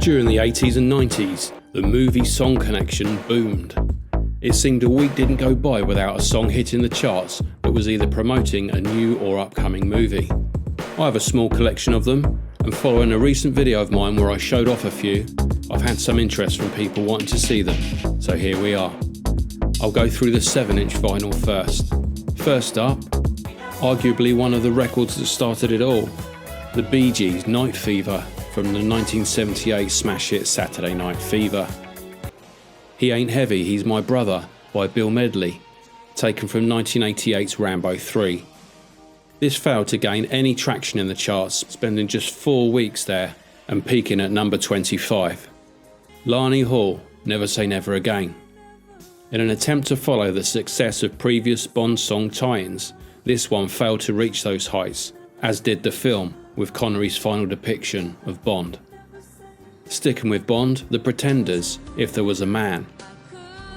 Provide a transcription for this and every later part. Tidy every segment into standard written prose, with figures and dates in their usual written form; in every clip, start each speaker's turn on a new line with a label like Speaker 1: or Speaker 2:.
Speaker 1: During the 80s and 90s, the movie song connection boomed. It seemed a week didn't go by without a song hitting the charts that was either promoting a new or upcoming movie. I have a small collection of them, and following a recent video of mine where I showed off a few, I've had some interest from people wanting to see them, so here we are. I'll go through the 7-inch vinyl first. First up, arguably one of the records that started it all, the Bee Gees' Night Fever from the 1978 smash hit Saturday Night Fever. He Ain't Heavy, He's My Brother by Bill Medley, taken from 1988's Rambo 3. This failed to gain any traction in the charts, spending just 4 weeks there and peaking at number 25. Lani Hall, Never Say Never Again. In an attempt to follow the success of previous Bond song tie-ins, this one failed to reach those heights, as did the film, with Connery's final depiction of Bond. Sticking with Bond, The Pretenders, If There Was a Man.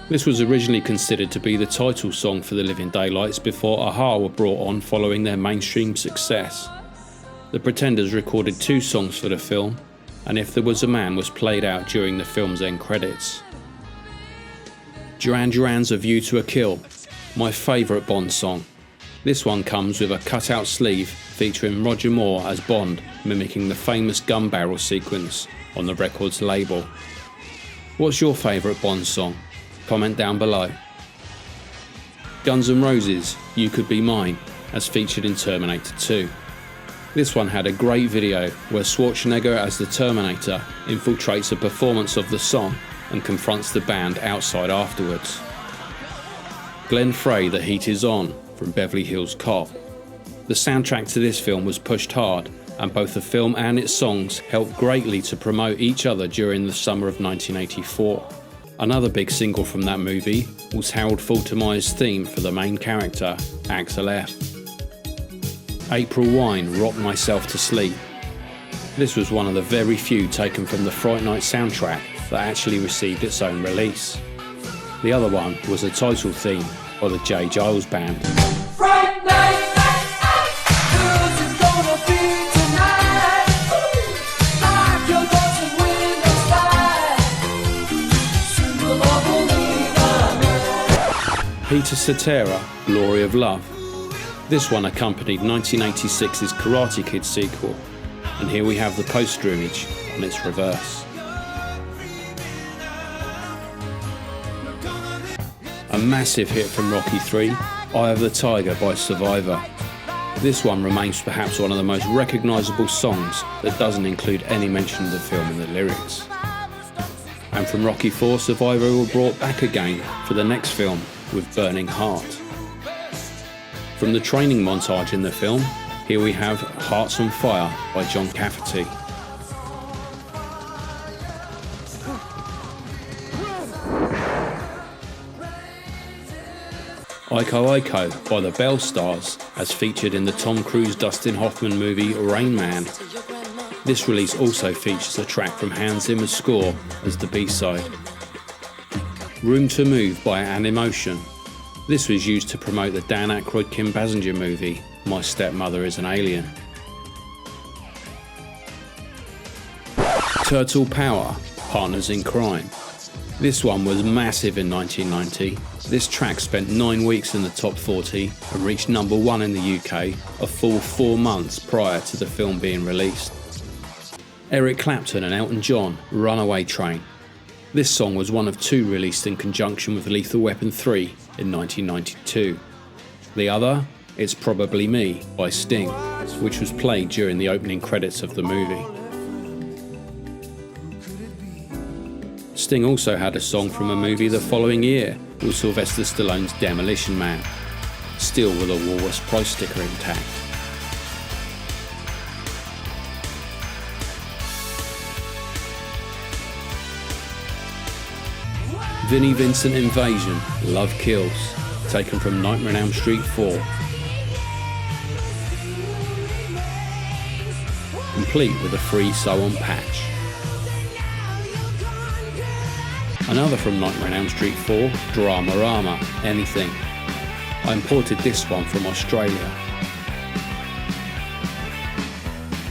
Speaker 1: This was originally considered to be the title song for the Living Daylights before a-ha were brought on following their mainstream success. The Pretenders recorded 2 songs for the film, and If There Was a Man was played out during the film's end credits. Duran Duran's A View to a Kill, my favourite Bond song. This one comes with a cut-out sleeve featuring Roger Moore as Bond, mimicking the famous gun barrel sequence on the record's label. What's your favourite Bond song? Comment down below. Guns N' Roses' You Could Be Mine, as featured in Terminator 2. This one had a great video where Schwarzenegger as the Terminator infiltrates a performance of the song and confronts the band outside afterwards. Glenn Frey, The Heat Is On from Beverly Hills Cop. The soundtrack to this film was pushed hard, and both the film and its songs helped greatly to promote each other during the summer of 1984. Another big single from that movie was Harold Faltermeyer's theme for the main character, Axel F. April Wine, Rock Myself to Sleep. This was one of the very few taken from the Fright Night soundtrack that actually received its own release. The other one was a title theme by the J. Giles Band.
Speaker 2: Fright night, girls, it's gonna be tonight. Lock your doors and windows wide. Symbol of believer.
Speaker 1: Peter Cetera, Glory of Love. This one accompanied 1986's Karate Kid sequel, and here we have the poster image on its reverse. A massive hit from Rocky III, Eye of the Tiger by Survivor. This one remains perhaps one of the most recognisable songs that doesn't include any mention of the film in the lyrics. And from Rocky IV, Survivor were brought back again for the next film with Burning Heart. From the training montage in the film, here we have Hearts on Fire by John Cafferty. Iko Iko by the Bell Stars, as featured in the Tom Cruise-Dustin Hoffman movie Rain Man. This release also features a track from Hans Zimmer's score as the B-side. Room to Move by Animotion. This was used to promote the Dan Aykroyd Kim Basinger movie My Stepmother is an Alien. Turtle Power, Partners in Crime. This one was massive in 1990. This track spent 9 weeks in the top 40 and reached number 1 in the UK a full 4 months prior to the film being released. Eric Clapton and Elton John, Runaway Train. This song was one of 2 released in conjunction with Lethal Weapon 3 in 1992. The other, It's Probably Me by Sting, which was played during the opening credits of the movie. Sting also had a song from a movie the following year with Sylvester Stallone's Demolition Man, still with a Woolworths price sticker intact. Vinnie Vincent Invasion, Love Kills, taken from Nightmare on Elm Street 4. Complete with a free sew-on patch. Another from Nightmare on Elm Street 4, Dramarama, Anything. I imported this one from Australia.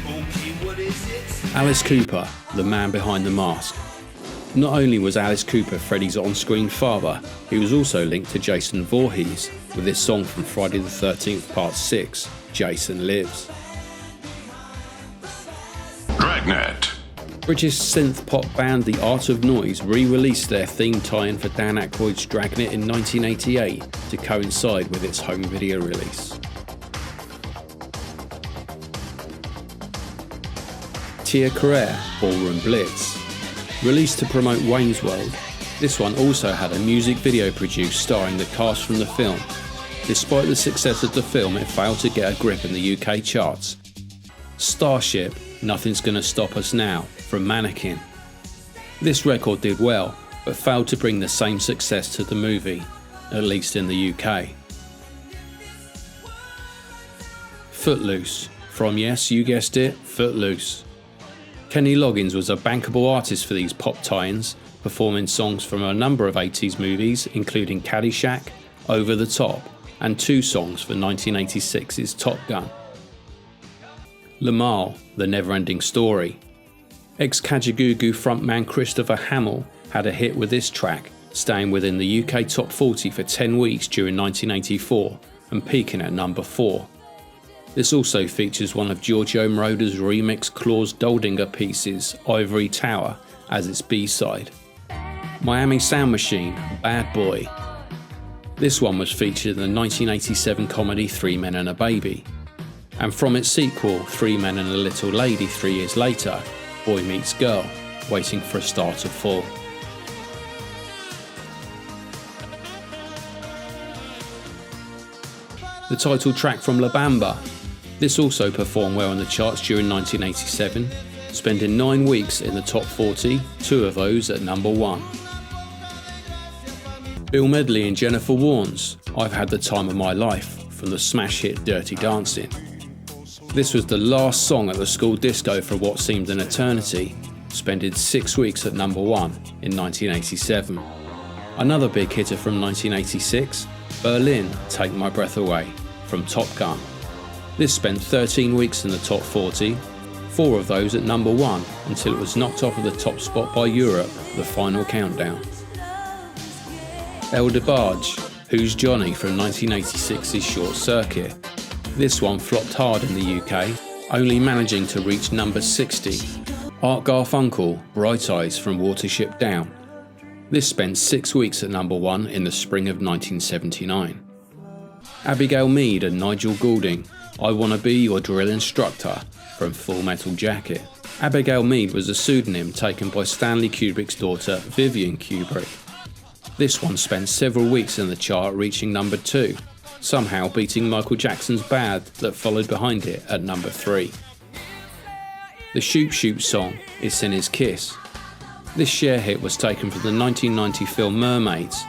Speaker 2: Okay, what is it?
Speaker 1: Alice Cooper, the man behind the mask. Not only was Alice Cooper Freddy's on-screen father, he was also linked to Jason Voorhees with his song from Friday the 13th Part 6, Jason Lives.
Speaker 3: Dragnet.
Speaker 1: British synth pop band The Art of Noise re-released their theme tie-in for Dan Aykroyd's Dragnet in 1988 to coincide with its home video release. Tia Carrere, Ballroom Blitz. Released to promote Wayne's World, this one also had a music video produced starring the cast from the film. Despite the success of the film, it failed to get a grip in the UK charts. Starship, Nothing's Gonna Stop Us Now, from Mannequin. This record did well, but failed to bring the same success to the movie, at least in the UK. Footloose, from, yes, you guessed it, Footloose. Kenny Loggins was a bankable artist for these pop tie-ins, performing songs from a number of 80s movies including Caddyshack, Over the Top, and 2 songs for 1986's Top Gun. Lamal, The Never-Ending Story. Ex-Kajagoogoo frontman Christopher Hamill had a hit with this track, staying within the UK Top 40 for 10 weeks during 1984 and peaking at number 4. This also features one of Giorgio Moroder's remix Klaus Doldinger pieces, Ivory Tower, as its B-side. Miami Sound Machine, Bad Boy. This one was featured in the 1987 comedy 3 Men and a Baby. And from its sequel, 3 Men and a Little Lady 3 years later, Boy Meets Girl, Waiting for a Star to Fall. The title track from La Bamba. This also performed well in the charts during 1987, spending 9 weeks in the top 40, 2 of those at number 1. Bill Medley and Jennifer Warnes, I've Had the Time of My Life, from the smash hit Dirty Dancing. This was the last song at the school disco for what seemed an eternity, spending 6 weeks at number 1 in 1987. Another big hitter from 1986, Berlin, Take My Breath Away, from Top Gun. This spent 13 weeks in the top 40, 4 of those at number 1 until it was knocked off of the top spot by Europe, The Final Countdown. El DeBarge, Who's Johnny, from 1986's Short Circuit. This one flopped hard in the UK, only managing to reach number 60. Art Garfunkel, Bright Eyes, from Watership Down. This spent 6 weeks at number 1 in the spring of 1979. Abigail Mead and Nigel Goulding, I Wanna Be Your Drill Instructor, from Full Metal Jacket. Abigail Mead was a pseudonym taken by Stanley Kubrick's daughter Vivian Kubrick. This one spent several weeks in the chart, reaching number 2, somehow beating Michael Jackson's Bad that followed behind it at number 3. The Shoop Shoop song, It's in His Kiss. This share hit was taken from the 1990 film Mermaids,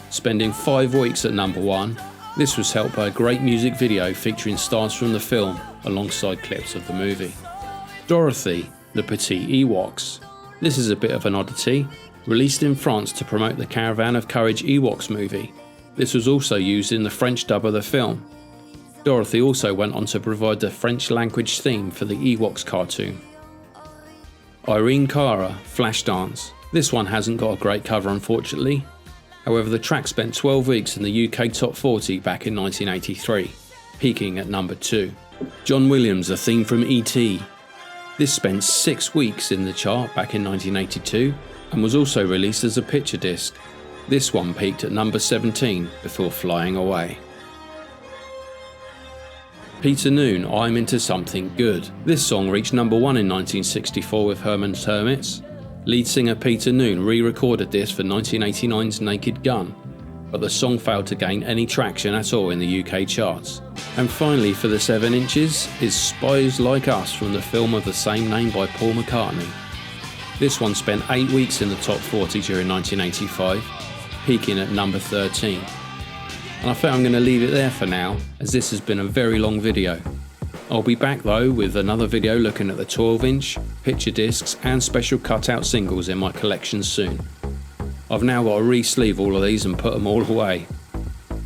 Speaker 1: spending 5 weeks at number 1. This was helped by a great music video featuring stars from the film alongside clips of the movie. Dorothy, The Petite Ewoks. This is a bit of an oddity, released in France to promote the Caravan of Courage Ewoks movie. This was also used in the French dub of the film. Dorothy also went on to provide the French language theme for the Ewoks cartoon. Irene Cara, Flashdance. This one hasn't got a great cover unfortunately. However, the track spent 12 weeks in the UK Top 40 back in 1983, peaking at number 2. John Williams, a theme from E.T. This spent 6 weeks in the chart back in 1982 and was also released as a picture disc. This one peaked at number 17 before flying away. Peter Noon, I'm Into Something Good. This song reached number 1 in 1964 with Herman's Hermits. Lead singer Peter Noon re-recorded this for 1989's Naked Gun, but the song failed to gain any traction at all in the UK charts. And finally for the 7 inches is Spies Like Us from the film of the same name by Paul McCartney. This one spent 8 weeks in the top 40 during 1985, peaking at number 13. And I think I'm going to leave it there for now, as this has been a very long video. I'll be back though with another video looking at the 12-inch, picture discs and special cutout singles in my collection soon. I've now got to re-sleeve all of these and put them all away.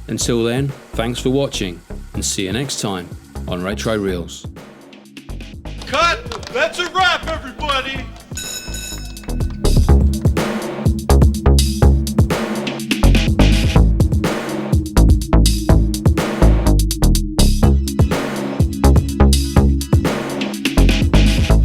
Speaker 1: Until then, thanks for watching and see you next time on Retro Reels.
Speaker 4: Cut! That's a wrap, everybody! Ready?